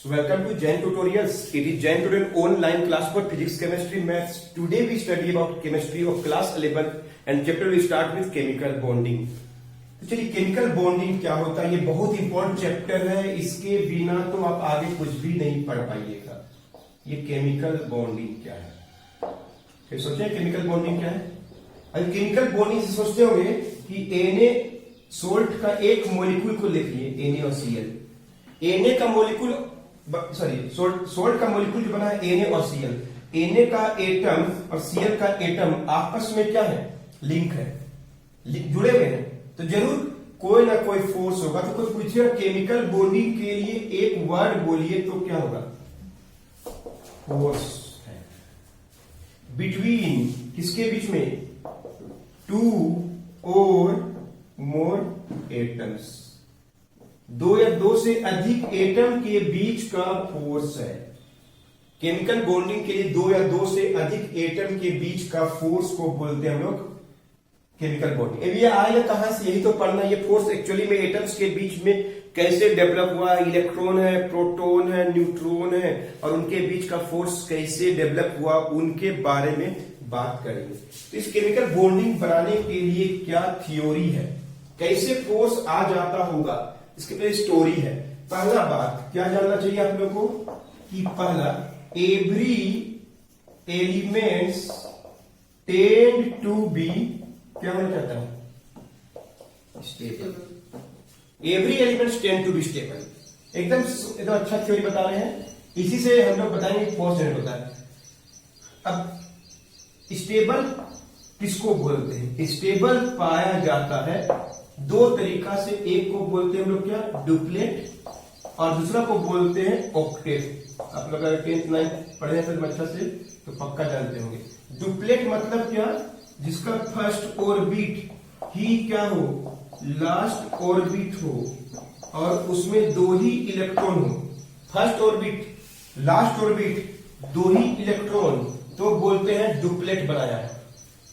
So welcome to Jain Tutorials. It is Jain Tutorial online class for physics, chemistry, maths. Today we study about chemistry of class 11 and chapter we start with chemical bonding. तो चलिए chemical bonding क्या होता है, ये बहुत important chapter है, इसके बिना तो आप आगे कुछ भी नहीं पढ़ पाइएगा। ये केमिकल बॉन्डिंग क्या है, फिर सोचे केमिकल बॉन्डिंग क्या है। अब केमिकल बॉन्डिंग से सोचते होंगे कि Na सोल्ट का एक मॉलिक्यूल को लिखिए Na और Cl। Na का मॉलिक्यूल सोल्ट का मॉलिक्यूल जो बना है Na और Cl, Na का एटम और Cl का एटम आपस में क्या है, लिंक है, जुड़े हुए हैं, तो जरूर कोई ना कोई फोर्स होगा। तो कोई पूछिए केमिकल बॉन्डिंग के लिए एक वर्ड बोलिए तो क्या होगा, फोर्स है। बिटवीन किसके बीच में, टू और मोर एटम्स, दो या दो से अधिक एटम के बीच का फोर्स है। केमिकल बॉन्डिंग के लिए दो या दो से अधिक एटम के बीच का फोर्स को बोलते हैं हम लोग केमिकल बॉन्डिंग। अब ये आएगा कहां से, यही तो पढ़ना। ये फोर्स एक्चुअली में एटम्स के बीच में कैसे डेवलप हुआ, इलेक्ट्रॉन है, प्रोटॉन है, न्यूट्रॉन है, और उनके बीच का फोर्स कैसे डेवलप हुआ, उनके बारे में बात करेंगे। तो इस केमिकल बॉन्डिंग बनाने के लिए क्या थ्योरी है, कैसे फोर्स आ जाता होगा, इसके पहले स्टोरी है। पहला बात क्या जानना चाहिए आप लोगों को कि पहला, every elements tend to be, क्या होना चाहता है, stable. Every elements tend to be stable, एकदम अच्छा थ्योरी बता रहे हैं। इसी से हम लोग बताएंगे फोर्स जनरेट होता है। अब स्टेबल किसको बोलते हैं, स्टेबल पाया जाता है दो तरीका से। एक को बोलते हैं हम लोग क्या, डुप्लेट, और दूसरा को बोलते हैं ऑक्टेट। आप लोग अगर 10th 9th पढ़े हैं फिर अच्छा से तो पक्का जानते होंगे। डुप्लेट मतलब क्या, जिसका फर्स्ट ऑर्बिट ही क्या हो, लास्ट ऑर्बिट हो, और उसमें दो ही इलेक्ट्रॉन हो। फर्स्ट ऑर्बिट, लास्ट ऑर्बिट, दो ही इलेक्ट्रॉन, तो बोलते हैं डुप्लेट बनाया है।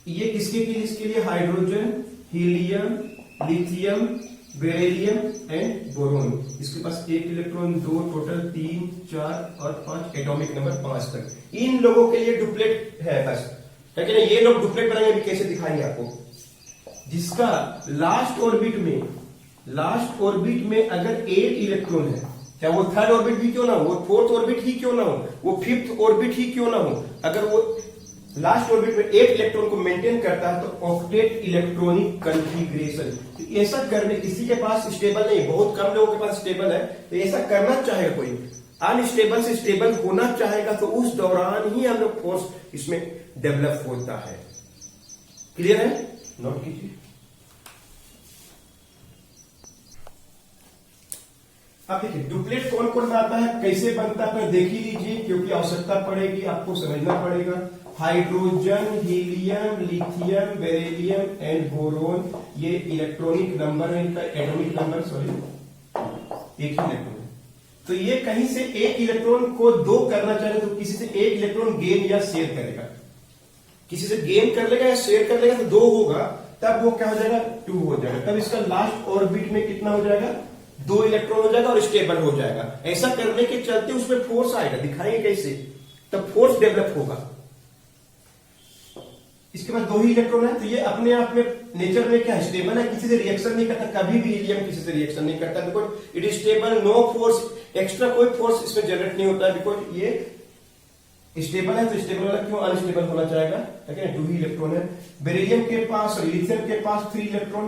ये किसके लिए, इसके लिए hydrogen, helium, lithium, beryllium and boron. इसके पास एक इलेक्ट्रॉन, दो, टोटल 3, 4 और 5, एटॉमिक नंबर 5 तक। इन लोगों के लिए डुप्लेट है बस, लेकिन ये लोग डुप्लेट बनाएंगे, अभी कैसे दिखाएंगे आपको। जिसका लास्ट ऑर्बिट में अगर 8 इलेक्ट्रॉन है, चाहे वो थर्ड ऑर्बिट भी क्यों ना हो, वो फोर्थ ऑर्बिट ही क्यों ना हो, वो फिफ्थ ऑर्बिट ही क्यों ना हो, अगर वो लास्ट ऑर्बिट में 8 इलेक्ट्रॉन को मेंटेन करता है तो ऑक्टेट इलेक्ट्रॉनिक कॉन्फ़िगरेशन। तो ऐसा करने, किसी के पास स्टेबल नहीं, बहुत कम लोगों के पास स्टेबल है, तो ऐसा करना चाहेगा कोई, अनस्टेबल से स्टेबल होना चाहेगा, तो उस दौरान ही हम लोग फोर्स इसमें डेवलप होता है। क्लियर है, नोट कीजिए। अब देखिए डुप्लेट कौन कौन बनाता है, कैसे बनता है, देख ही लीजिए, क्योंकि आवश्यकता पड़ेगी, आपको समझना पड़ेगा। Hydrogen, helium, lithium, beryllium and boron, ये इलेक्ट्रॉनिक नंबर है, इनका एटॉमिक नंबर एक ही इलेक्ट्रॉन है। तो ये कहीं से एक इलेक्ट्रॉन को दो करना चाहे तो किसी से एक इलेक्ट्रॉन गेन या शेयर करेगा, किसी से गेन कर लेगा या शेयर कर लेगा, तो 2 होगा, तब वो क्या हो जाएगा, 2 हो जाएगा। तब इसका लास्ट ऑर्बिट में कितना हो जाएगा, 2 इलेक्ट्रॉन हो जाएगा और स्टेबल हो जाएगा। ऐसा करने के चलते उसमें फोर्स आएगा, दिखाएंगे कैसे, तब फोर्स डेवलप होगा। इसके पास 2 ही इलेक्ट्रॉन है, तो ये अपने आप में नेचर में क्या है, स्टेबल है, किसी से रिएक्शन नहीं करता, कभी भी हीलियम किसी से रिएक्शन नहीं करता, because it is stable, no force, extra कोई फोर्स इसमें जनरेट नहीं होता है, बिकॉज ये स्टेबल है। तो स्टेबल वाला क्यों अनस्टेबल होना चाहेगा, ठीक है, 2 ही इलेक्ट्रॉन है। बेरिलियम के पास, लिथियम के पास 3 इलेक्ट्रॉन,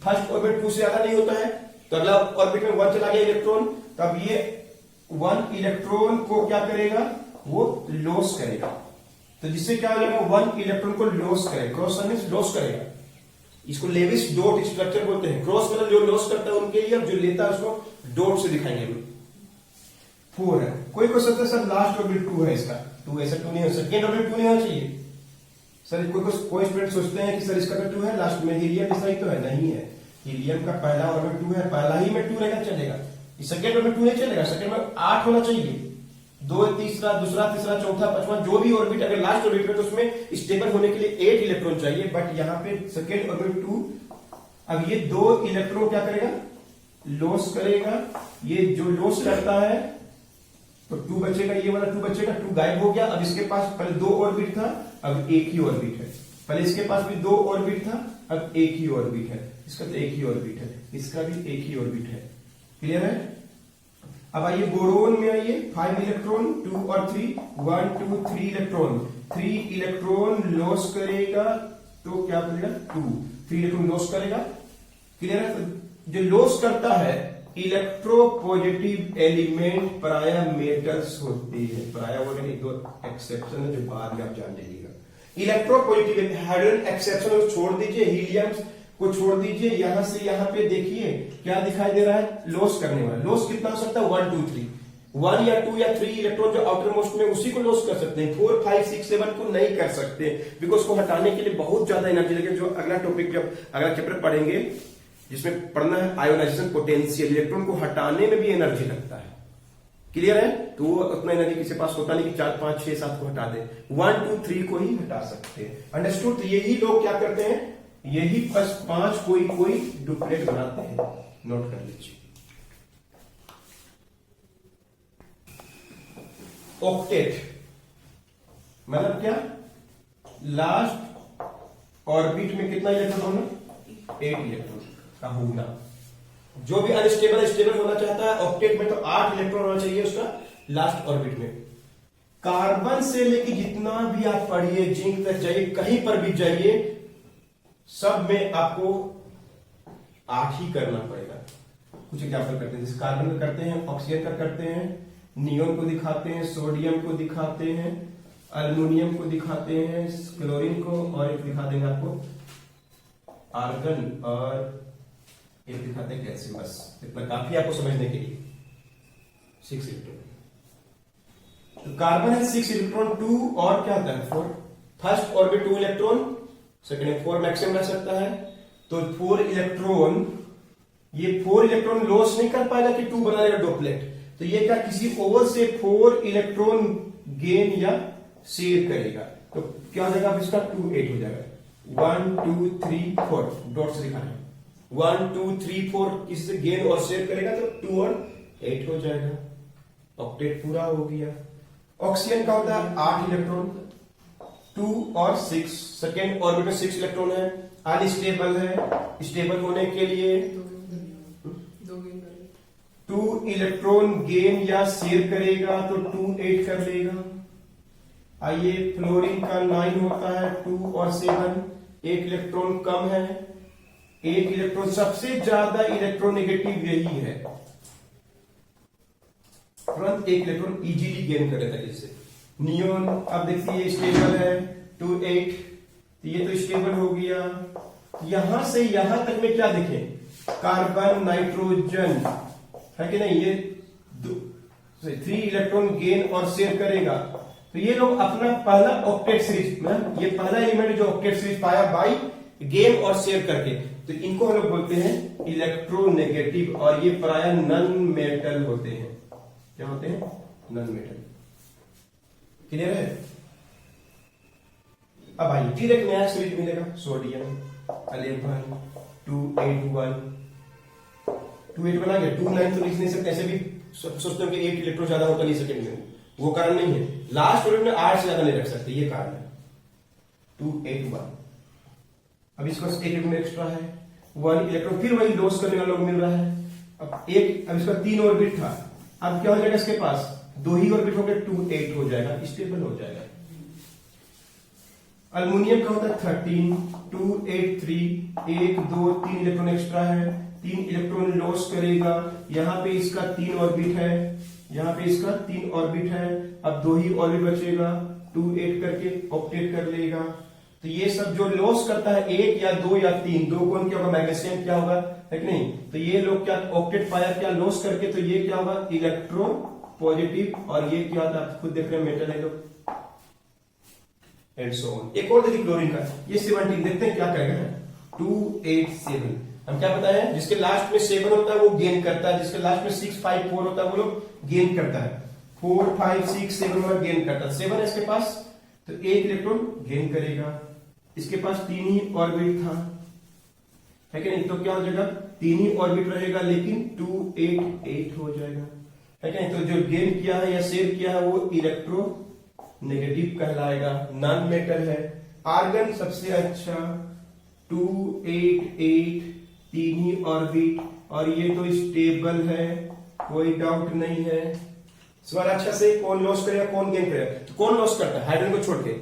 फर्स्ट ऑर्बिट 2 से ज्यादा नहीं होता है, तो अगला ऑर्बिट में 1 चला गया इलेक्ट्रॉन, तब ये 1 इलेक्ट्रॉन को क्या करेगा, वो लॉस करेगा। तो जिससे क्या हो जाएगा, 1 इलेक्ट्रॉन को लॉस करेगा, क्रॉस मींस लॉस करेगा। इसको लेविस डॉट स्ट्रक्चर बोलते हैं। क्रॉस मतलब जो लॉस करता है उनके लिए, जो लेता है उसको डॉट से दिखाएंगे हम। 4 है, कोई को सकता है सर लास्ट ऑर्बिट 2 है इसका, 2 ऐसा 2 नहीं हो, सेकेंड ऑर्बिट 2 नहीं होना चाहिए सर। कोई स्टूडेंट सोचते हैं कि सर इसका तो 2 है, लास्ट में हीलियम इसका ही तो है, नहीं है। हीलियम का पहला ऑर्बिट 2 है, पहला ही में 2 रहेगा, चलेगा। सेकेंड ऑर्बिट 2 नहीं चलेगा, सेकेंड में 8 होना चाहिए, 2, तीसरा, दूसरा, तीसरा, चौथा, पांचवा, जो भी ऑर्बिट अगर लास्ट ऑर्बिट में, तो उसमें स्टेबल होने के लिए 8 इलेक्ट्रॉन चाहिए, बट यहाँ पे सेकेंड ऑर्बिट 2। अब ये 2 इलेक्ट्रॉन क्या करेगा, लॉस करेगा। ये जो लॉस करता है तो 2 बचेगा, ये वाला 2 बचेगा, 2 गायब हो गया। अब इसके पास पहले 2 ऑर्बिट था, अब एक ही ऑर्बिट है। पहले इसके पास भी 2 ऑर्बिट था, अब एक ही ऑर्बिट है। इसका तो एक ही ऑर्बिट है, इसका भी एक ही ऑर्बिट है। क्लियर है? अब आइए बोरोन में आइए, 5 इलेक्ट्रॉन 2 और 3, 1 2 3 इलेक्ट्रॉन, 3 इलेक्ट्रॉन लॉस करेगा तो क्या बनेगा 2, 3 इलेक्ट्रॉन लॉस करेगा। क्लियर है? तो जो लॉस करता है इलेक्ट्रोपॉजिटिव एलिमेंट प्राय मेटल्स होती है। प्राय वगैरह एक दो एक्सेप्शन है जो बाद में आप जान लीजिएगा। इलेक्ट्रोपॉजिटिव हाइड्रोजन एक्सेप्शन को छोड़ दीजिए, हीलियम को छोड़ दीजिए, यहां से यहां पे देखिए क्या दिखाई दे रहा है, लॉस करने वाला। लॉस कितना हो सकता है 1 2 3, 1 या 2 या 3 इलेक्ट्रॉन जो आउटर मोस्ट में उसी को लॉस कर सकते हैं। 4 5 6 7 को नहीं कर सकते, बिकॉज को हटाने के लिए बहुत ज्यादा एनर्जी लगेगी। जो अगला टॉपिक जब अगला चैप्टर पढ़ेंगे जिसमें पढ़ना है आयोनाइजेशन पोटेंशियल, इलेक्ट्रॉन को हटाने में भी एनर्जी लगता है। क्लियर है? तो वो उतना एनर्जी किसी पास होता नहीं कि 4 5 6 7 को हटा दे, 1 2 3 को ही हटा सकते हैं। अंडरस्टूड? तो यही लोग क्या करते हैं, यही बस 5 कोई कोई डुप्लेट बनाते हैं। नोट कर लीजिए। ऑक्टेट मतलब क्या, लास्ट ऑर्बिट में कितना इलेक्ट्रॉन होना, 8 इलेक्ट्रॉन का होना। जो भी अनस्टेबल स्टेबल होना चाहता है ऑक्टेट में तो 8 इलेक्ट्रॉन होना चाहिए उसका लास्ट ऑर्बिट में। कार्बन से लेके जितना भी आप पढ़िए, जिंक तक जाइए, कहीं पर भी जाइए, सब में आपको 8 ही करना पड़ेगा। कुछ एग्जाम्पल करते हैं, जैसे कार्बन का करते हैं, ऑक्सीजन का करते हैं, नियोन को दिखाते हैं, सोडियम को दिखाते हैं, अल्युमिनियम को दिखाते हैं, क्लोरीन को, और एक दिखा देंगे आपको आर्गन, और एक दिखाते हैं कैल्शियम। बस इतना काफी आपको समझने के लिए। 6 इलेक्ट्रॉन, तो कार्बन है 6 इलेक्ट्रॉन, 2 और क्या होता है 4। First orbit 2 electron, second 4 maximum रह सकता है। तो 4 इलेक्ट्रॉन, ये 4 इलेक्ट्रॉन लॉस नहीं कर पाएगा कि 2 बना लेगा डॉपलेट। तो ये क्या किसी और से 4 इलेक्ट्रॉन गेन या शेयर करेगा, तो क्या हो जाएगा इसका 2 8 हो जाएगा। 1 2 3 4 डॉट से दिखाना है, 1 2 3 4 किसी से गेन और शेयर करेगा तो 2 और 8 हो जाएगा। ऑक्टेट पूरा हो गया। ऑक्सीजन का होता है 8 इलेक्ट्रॉन, 2 और 6, सेकेंड ऑर्बिट में 6 इलेक्ट्रॉन है, अनस्टेबल है। स्टेबल होने के लिए 2 इलेक्ट्रॉन गेन या शेयर करेगा तो 2 8 कर लेगा। आइए फ्लोरीन का 9 होता है, 2 और 7, 1 इलेक्ट्रॉन कम है, 1 इलेक्ट्रॉन, सबसे ज्यादा इलेक्ट्रोनेगेटिव यही है, तुरंत 1 इलेक्ट्रॉन इजीली गेन कर लेता है इससे। नियोन अब देखिए स्टेबल है 2 8, तो ये तो स्टेबल हो गया। यहां से यहां तक में क्या देखें, कार्बन नाइट्रोजन है कि नहीं, ये 3 इलेक्ट्रॉन गेन और शेयर करेगा। तो ये लोग अपना पहला ऑक्टेट सीरीज में, ये पहला एलिमेंट जो ऑक्टेट सीरीज पाया बाई गेन और शेयर करके, तो इनको हम लोग बोलते हैं इलेक्ट्रोनेगेटिव, और ये प्राय नन मेटल होते हैं। क्या होते हैं? None metal. क्लियर है? अब आइए फिर एक नया सीरीज मिलेगा, सोडियम 11 2 8 1 2 8 बना गया। 2 9 तो लिख नहीं सकते, ऐसे भी सोचते हो कि 8 इलेक्ट्रॉन ज्यादा होता नहीं सेकेंड में, वो कारण नहीं है। लास्ट ऑर्बिट में 8 से ज्यादा नहीं रख सकते, ये कारण है। 2 8 1, अब इसका 1 इलेक्ट्रॉन एक्स्ट्रा है, 1 इलेक्ट्रॉन फिर वही लॉस करने वाला लोग मिल रहा है। अब इसका 3 ऑर्बिट था, अब क्या हो जाएगा इसके पास 2 ही ऑर्बिट हो गए, 2 8 हो जाएगा, स्टेबल हो जाएगा। अल्युमिनियम का होता है 13 2 8 3, 1 2 3 इलेक्ट्रॉन एक्स्ट्रा है, 3 इलेक्ट्रॉन लॉस करेगा। यहां पे इसका 3 ऑर्बिट है, यहां पे इसका 3 ऑर्बिट है, अब 2 ही ऑर्बिट बचेगा, 2 8 करके ऑक्टेट कर लेगा। तो ये सब जो लॉस करता है 1 या 2 या 3, 2 कौन क्या होगा, मैग्नीशियम क्या होगा, है कि नहीं। तो ये लोग क्या ऑक्टेट पाया क्या लॉस करके, तो ये क्या होगा इलेक्ट्रो पॉजिटिव, और ये क्या होता है आप खुद देख रहे हैं मेटल है लोग, एंड सो ऑन। एक और देखिए क्लोरीन का, ये 17, देखते हैं क्या करेगा 2 8 7। हम क्या बताया, जिसके लास्ट में 7 होता है वो गेन करता है, जिसके लास्ट में 6 5 4 होता है वो लोग गेन करता है। 4 5 6 7 वाला गेन करता है। 7 है इसके पास तो 1 इलेक्ट्रॉन गेन करेगा। इसके पास 3 ही ऑर्बिट था, है कि नहीं, तो क्या हो जाएगा 3 ही ऑर्बिट रहेगा, लेकिन 2 8 8 हो जाएगा। है क्या? तो जो गेन किया है या शेयर किया है वो इलेक्ट्रो नेगेटिव कहलाएगा, नॉन मेटल है। आर्गन सबसे अच्छा 288 तीन ही ऑर्बिट, और ये तो स्टेबल है, कोई डाउट नहीं है। सवाल अच्छा से कौन लॉस करेगा कौन गेन करेगा? तो कौन लॉस करता है? हाइड्रोजन को छोड़ के,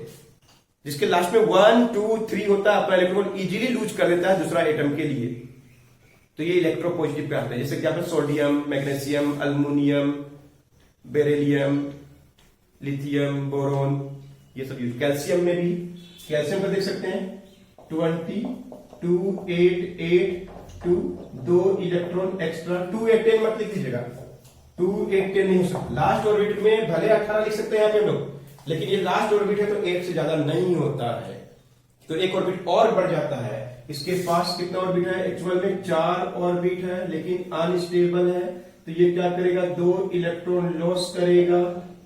जिसके लास्ट में 1 2 3 होता है, अपना इलेक्ट्रॉन इजीली लूज कर देता है दूसरा एटम के लिए, तो ये इलेक्ट्रो पॉजिटिव कहते हैं। जैसे क्या है, sodium, magnesium, aluminium, beryllium, lithium, boron, ये सब यूज। कैल्शियम में भी, कैल्शियम को देख सकते हैं 22882, 2 इलेक्ट्रॉन एक्स्ट्रा, 218 मत लिख दीजिएगा, 218 नहीं हो सकता। लास्ट ऑर्बिट में भले 18 लिख सकते हैं यहाँ पे लोग, लेकिन ये लास्ट ऑर्बिट है तो 8 से ज्यादा नहीं होता है, तो एक ऑर्बिट और बढ़ जाता है। इसके पास कितना ऑर्बिट है? एक्चुअल में 4 ऑर्बिट है, लेकिन अनस्टेबल है, तो ये क्या करेगा? 2 इलेक्ट्रॉन लॉस करेगा,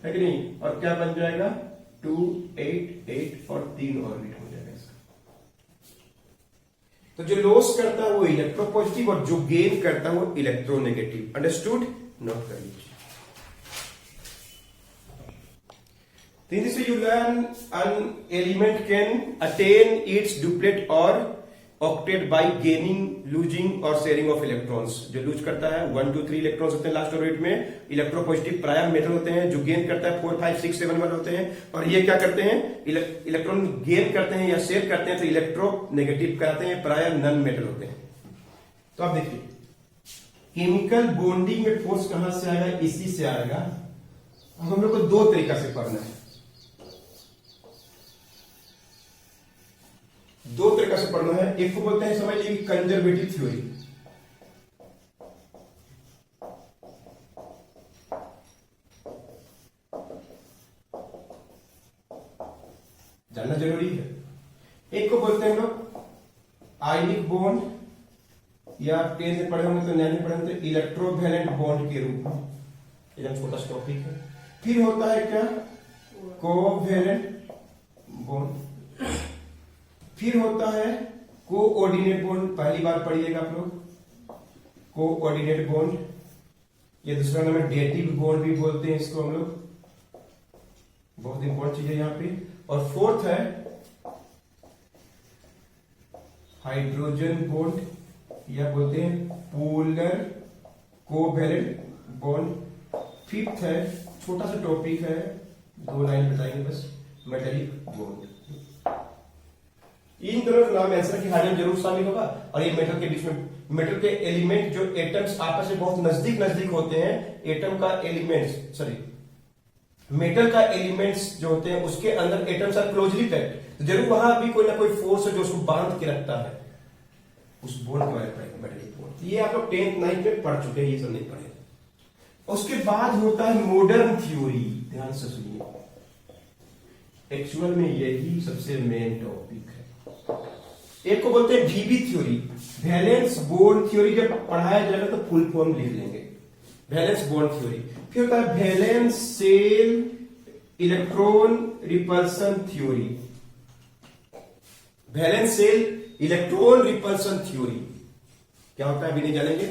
है कि नहीं? और क्या बन जाएगा? 288 और 3 ऑर्बिट हो जाएगा इसका। तो जो लॉस करता है वो इलेक्ट्रो पॉजिटिव, और जो गेन करता है वो इलेक्ट्रो नेगेटिव। अंडरस्टूड? नोट कर लीजिए। In this way you learn an element can attain its duplet or octet by gaining, losing और sharing of electrons। जो लूज करता है 1 2 3 इलेक्ट्रॉन्स होते हैं लास्ट ऑर्बिट में, इलेक्ट्रोपॉजिटिव प्राय मेटल होते हैं। जो गेन करता है 4 5 6 7 वाले होते हैं, और ये क्या करते हैं? इलेक्ट्रॉन गेन करते हैं या शेयर करते हैं, तो इलेक्ट्रो नेगेटिव कहते हैं, प्राय नॉन मेटल होते हैं। तो आप देखिए केमिकल बॉन्डिंग में फोर्स कहां से आएगा? इसी से आएगा। अब हम लोग को 2 तरीका से पढ़ना है, 2 तरीका से पढ़ना है। एक को बोलते हैं, समझ लीजिए, कंजर्वेटिव थ्योरी। जानना जरूरी है। एक को बोलते हैं लोग आयनिक बॉन्ड, या 10 से पढ़े होंगे तो 9 में पढ़े होंगे तो इलेक्ट्रोवैलेंट बॉन्ड के रूप में, एकदम छोटा सा टॉपिक है। फिर होता है क्या? Covalent bond. फिर होता है कोऑर्डिनेट बॉन्ड, पहली बार पढ़िएगा आप लोग, कोऑर्डिनेट बॉन्ड। ये दूसरा नाम है डेटिव बॉन्ड भी बोलते हैं इसको हम लोग, बहुत इंपॉर्टेंट चीज है यहाँ पे। और फोर्थ है हाइड्रोजन बॉन्ड, या बोलते हैं पोलर कोवैलेंट बॉन्ड। फिफ्थ है, छोटा सा टॉपिक है, 2 लाइन बताएंगे बस, मेटालिक बॉन्ड। इन दोनों का नाम आंसर कि हाइड्रोजन जरूर शामिल होगा, और ये मेटल के बीच में, मेटल के एलिमेंट जो एटम्स आपस में बहुत नजदीक होते हैं, एटम का एलिमेंट्स, सॉरी मेटल का एलिमेंट्स जो होते हैं उसके अंदर एटम्स आर क्लोजली पैक्ड, तो जरूर वहां भी कोई ना कोई फोर्स है जो उसको बांध के रखता है, उस बॉन्ड के बारे में पढ़ेंगे, मेटालिक बॉन्ड। ये आप लोग 10th 9th में पढ़ चुके हैं, ये सब नहीं पढ़े। उसके बाद होता है मॉडर्न थ्योरी, ध्यान से सुनिए, एक्चुअल में यही सबसे मेन टॉपिक है। एक को बोलते हैं वीबी थ्योरी, वैलेंस बॉन्ड थ्योरी। जब पढ़ाया जाएगा तो फुल फॉर्म लिख लेंगे, वैलेंस बॉन्ड थ्योरी। फिर होता है valence shell electron repulsion theory, valence shell electron repulsion theory क्या होता है अभी नहीं जानेंगे,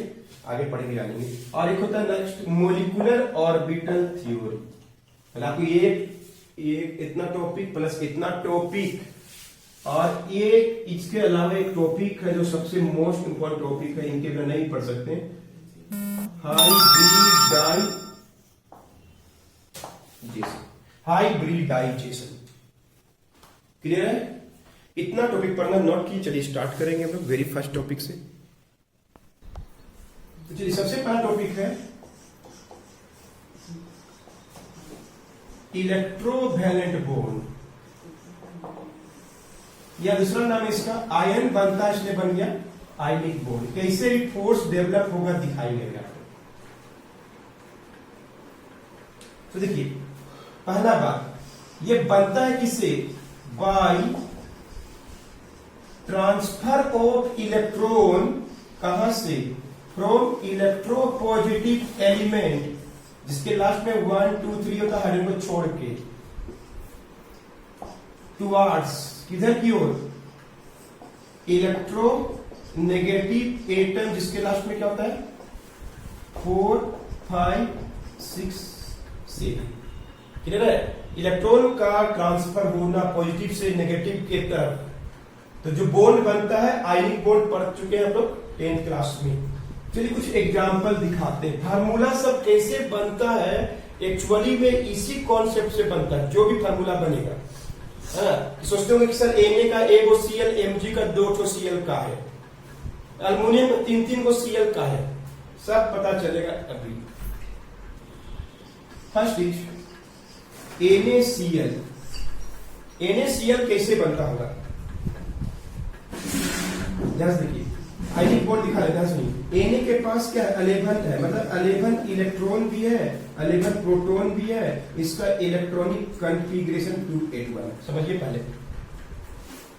आगे पढ़ेंगे जानेंगे। और एक होता है नेक्स्ट मोलिकुलर ऑर्बिटल थ्योरी। मतलब आपको ये इतना टॉपिक प्लस इतना टॉपिक, और ये इसके अलावा एक टॉपिक है जो सबसे मोस्ट इंपॉर्टेंट टॉपिक है, इनके बिना नहीं पढ़ सकते, हाइब्रिडाइजेशन। क्लियर है? इतना टॉपिक पढ़ना नोट की। चलिए स्टार्ट करेंगे हम लोग वेरी फर्स्ट टॉपिक से। तो चलिए सबसे पहला टॉपिक है इलेक्ट्रोवैलेंट बॉन्ड, या दूसरा नाम इसका आयन बनता है, इसलिए बन गया आयनिक बॉन्ड। कैसे भी फोर्स डेवलप होगा दिखाई देगा। तो देखिए पहला बात, ये बनता है किससे? बाय ट्रांसफर ऑफ इलेक्ट्रॉन, कहां से? फ्रॉम इलेक्ट्रोपॉजिटिव एलिमेंट, जिसके लास्ट में 1 2 3 होता है, हाइड्रोजन को छोड़ के, टुवर्ड्स किधर की ओर? इलेक्ट्रो नेगेटिव एटम, जिसके लास्ट में क्या होता है? 4 5 6 7। क्लियर है? इलेक्ट्रॉन का ट्रांसफर होना पॉजिटिव से नेगेटिव की तरफ, तो जो बॉन्ड बनता है आयनिक बॉन्ड पढ़ चुके हैं हम लोग 10th क्लास में। चलिए कुछ एग्जांपल दिखाते हैं। फार्मूला सब कैसे बनता है, एक्चुअली में इसी कॉन्सेप्ट से बनता है जो भी फार्मूला बनेगा। सोचते होंगे कि सर Na का 1 Cl, Mg का 2 Cl का है, अल्मोनियम का 3 Cl का है, सब पता चलेगा अभी। First is NaCl। NaCl कैसे बनता होगा, ध्यान से देखिए, आयनिक बॉन्ड दिखा रहे हैं, Na के पास क्या 11 है, मतलब 11 इलेक्ट्रॉन भी है, 11 प्रोटॉन भी है, इसका इलेक्ट्रॉनिक कॉन्फ़िगरेशन 281। समझिए पहले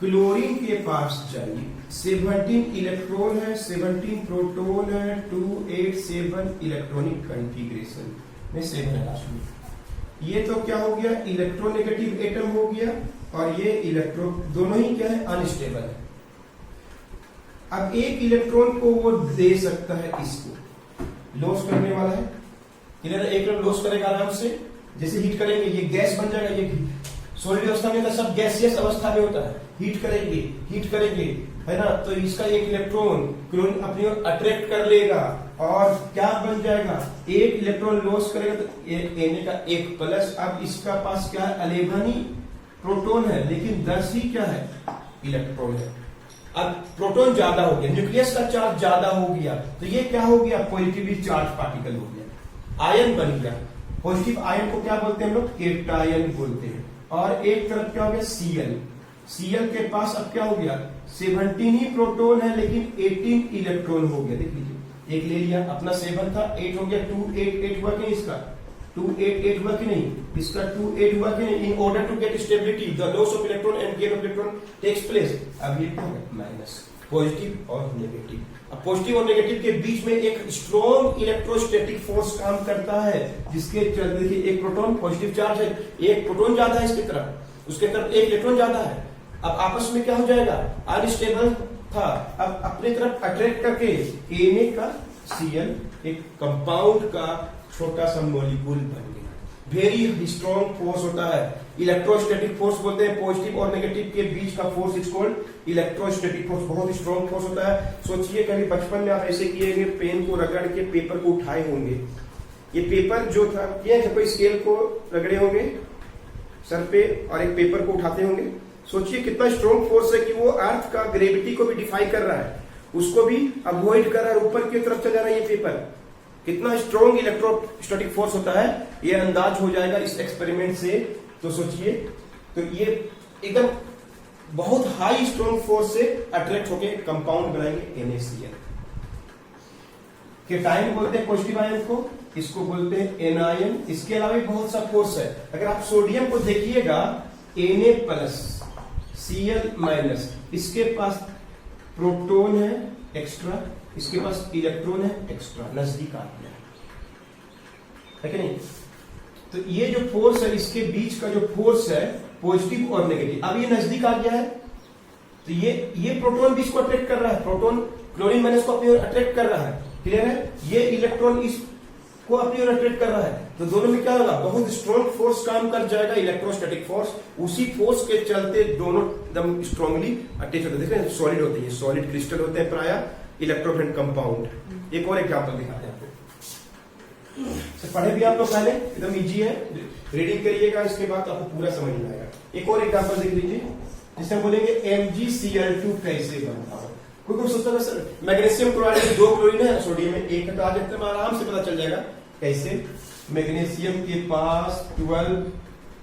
क्लोरीन के पास जाइए, 17 इलेक्ट्रॉन है, 17 प्रोटॉन है, 287 इलेक्ट्रॉनिक कॉन्फ़िगरेशन में 7 है लास्ट में। ये तो क्या हो गया, इलेक्ट्रोनेगेटिव एटम हो गया, और ये इलेक्ट्रॉन दोनों ही क्या है, अनस्टेबल है। अब एक इलेक्ट्रॉन को वो दे सकता है, इसको लॉस करने वाला है, एक इलेक्ट्रॉन लॉस करेगा आराम से, जैसे हीट करेंगे ये गैस बन जाएगा, ये सॉलिड अवस्था में सब गैसियस अवस्था में होता है, हीट करेंगे है ना, तो इसका एक इलेक्ट्रॉन क्लोरीन अपनी ओर अट्रैक्ट कर लेगा और क्या बन जाएगा, एक इलेक्ट्रॉन लॉस करेगा तो Na का 1 प्लस। अब इसका पास क्या है, 11 ही प्रोटॉन है, लेकिन 10 ही क्या है, इलेक्ट्रॉन है। अब प्रोटॉन ज्यादा हो गया, न्यूक्लियस का चार्ज ज्यादा हो गया, तो ये क्या हो गया, पॉजिटिवली चार्ज पार्टिकल हो गया, आयन बन गया। पॉजिटिव आयन को क्या बोलते हैं हम लोग, केटायन बोलते हैं। और एक तरफ क्या हो गया, Cl के पास अब क्या हो गया, 17 ही प्रोटॉन है, लेकिन 18 इलेक्ट्रॉन हो गया। देख लीजिए, एक ले लिया, अपना 7 था, 8 हो गया, 288 हुआ कि नहीं, इसका 288 हुआ कि नहीं, इसका 28 हुआ कि नहीं। In order to get stability the loss of electron and gain of electron takes place. अब ये क्या है, माइनस, पॉजिटिव और नेगेटिव। अब पॉजिटिव और नेगेटिव के बीच में एक स्ट्रॉन्ग इलेक्ट्रोस्टैटिक फोर्स काम करता है, जिसके चलते देखिए एक प्रोटॉन पॉजिटिव चार्ज है, एक प्रोटॉन ज्यादा है इसकी तरफ, उसके तरफ एक इलेक्ट्रॉन ज्यादा है। अब आपस में क्या हो जाएगा, अनस्टेबल था, अब अपने तरफ अट्रैक्ट करके Na का Cl एक कंपाउंड का छोटा सा मॉलिक्यूल बन गया। वेरी स्ट्रॉन्ग फोर्स होता है, इलेक्ट्रोस्टैटिक फोर्स बोलते हैं। पॉजिटिव और नेगेटिव के बीच का force is called electrostatic force, बहुत स्ट्रॉन्ग फोर्स होता है। सोचिए कभी बचपन में आप ऐसे किए, पेन को रगड़ के पेपर को उठाए होंगे, ये पेपर जो था किया, जब कोई स्केल को रगड़े होंगे सर पे और एक पेपर को उठाते होंगे, सोचिए कितना स्ट्रॉन्ग फोर्स है कि वो अर्थ का ग्रेविटी को भी डिफाई कर रहा है, उसको भी अवॉइड कर रहा है, ऊपर की तरफ चला रहा है ये पेपर। कितना स्ट्रॉन्ग इलेक्ट्रोस्टैटिक फोर्स होता है, ये अंदाज हो जाएगा इस एक्सपेरिमेंट से। तो सोचिए, तो ये एकदम बहुत हाई स्ट्रॉन्ग फोर्स से अट्रैक्ट होके कंपाउंड बनाएंगे NaCl। केटायन बोलते हैं पॉजिटिव आयन को, इसको बोलते हैं एनायन। इसके अलावा भी बहुत सा फोर्स है। अगर आप सोडियम को देखिएगा, Na प्लस Cl माइनस, इसके पास प्रोटॉन है एक्स्ट्रा, इसके पास इलेक्ट्रॉन है एक्स्ट्रा, नजदीक आ गया है कि नहीं। तो ये जो फोर्स है, इसके बीच का जो फोर्स है पॉजिटिव और नेगेटिव, अब ये नजदीक आ गया है, तो ये प्रोटॉन भी इसको अट्रैक्ट कर रहा है, प्रोटॉन क्लोरीन माइनस को अपनी ओर अट्रैक्ट कर रहा है, क्लियर है। ये इलेक्ट्रॉन इसको अपनी ओर अट्रैक्ट कर रहा है, तो दोनों में क्या होगा, बहुत स्ट्रॉन्ग फोर्स काम कर जाएगा, इलेक्ट्रोस्टैटिक फोर्स। उसी फोर्स के चलते दोनों एकदम स्ट्रांगली अटैच होते हैं। देख रहे हैं, सॉलिड होते हैं, सॉलिड क्रिस्टल होते हैं प्राय, इलेक्ट्रोफिलेंट कंपाउंड। एक और एग्जांपल दिखाते हैं आपको, पढ़े भी आप लोग पहले, एकदम इजी है, रीडिंग करिएगा, इसके बाद आपको पूरा समझ में आएगा। एक और एग्जांपल देख लीजिए, जिसे हम बोलेंगे MgCl2 कैसे बनता है। कोई सोचता है सर मैग्नीशियम क्लोराइड में 2 क्लोरीन है, सोडियम में 1 है, तो आज एकदम आराम से पता चल जाएगा कैसे। मैग्नीशियम के पास 12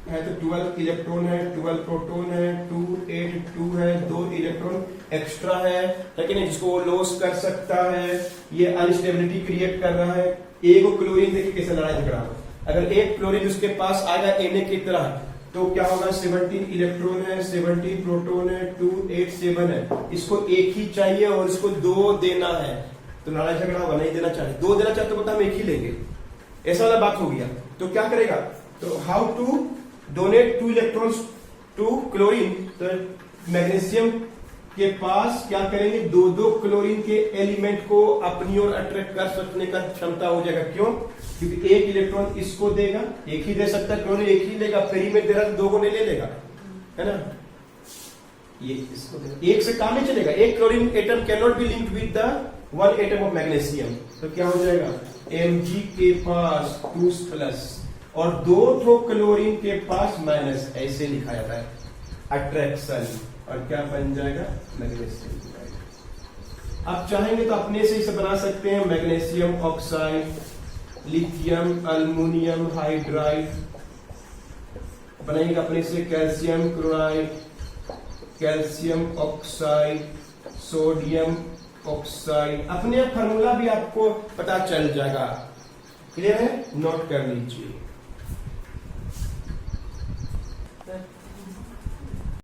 है, तो 12 इलेक्ट्रॉन है, 12 प्रोटॉन है, 282 है, 2 इलेक्ट्रॉन एक्स्ट्रा है, लेकिन जिसको वो लॉस कर सकता है, ये अनस्टेबिलिटी क्रिएट कर रहा है। एक क्लोरीन देखिए कैसे लड़ाई झगड़ा, अगर एक क्लोरीन उसके पास आएगा Na की तरह, तो क्या होगा, 17 इलेक्ट्रॉन है, 17 प्रोटॉन है, 287 है, इसको एक ही चाहिए और इसको 2 देना है, तो लड़ाई झगड़ा होगा, नहीं देना चाहिए, 2 देना चाहते तो हम एक ही लेंगे, ऐसा वाला बात हो गया। तो क्या करेगा, तो how to donate 2 electrons to chlorine, तो मैग्नीशियम के पास क्या करेंगे, दो दो क्लोरीन के एलिमेंट को अपनी ओर अट्रैक्ट कर सकने का क्षमता हो जाएगा। क्यों? क्योंकि एक इलेक्ट्रॉन इसको देगा, एक ही दे सकता है, क्लोरीन एक ही लेगा, पेरीमेट दे रहा है, दो को नहीं ले लेगा, है ना। ये इसको एक से काम नहीं चलेगा। एक chlorine atom can not be linked with the one atom of magnesium, तो क्या हो जाएगा, Mg के पास 2+ और दो ठो क्लोरीन के पास माइनस, ऐसे लिखा जाता है अट्रैक्शन, और क्या बन जाएगा, मैग्नीशियम। आप चाहेंगे तो अपने से इसे बना सकते हैं, magnesium oxide, lithium aluminium hydride, बनाएंगे अपने से calcium chloride, calcium oxide, sodium oxide, अपने फार्मूला भी आपको पता चल जाएगा। क्लियर है, नोट कर लीजिए।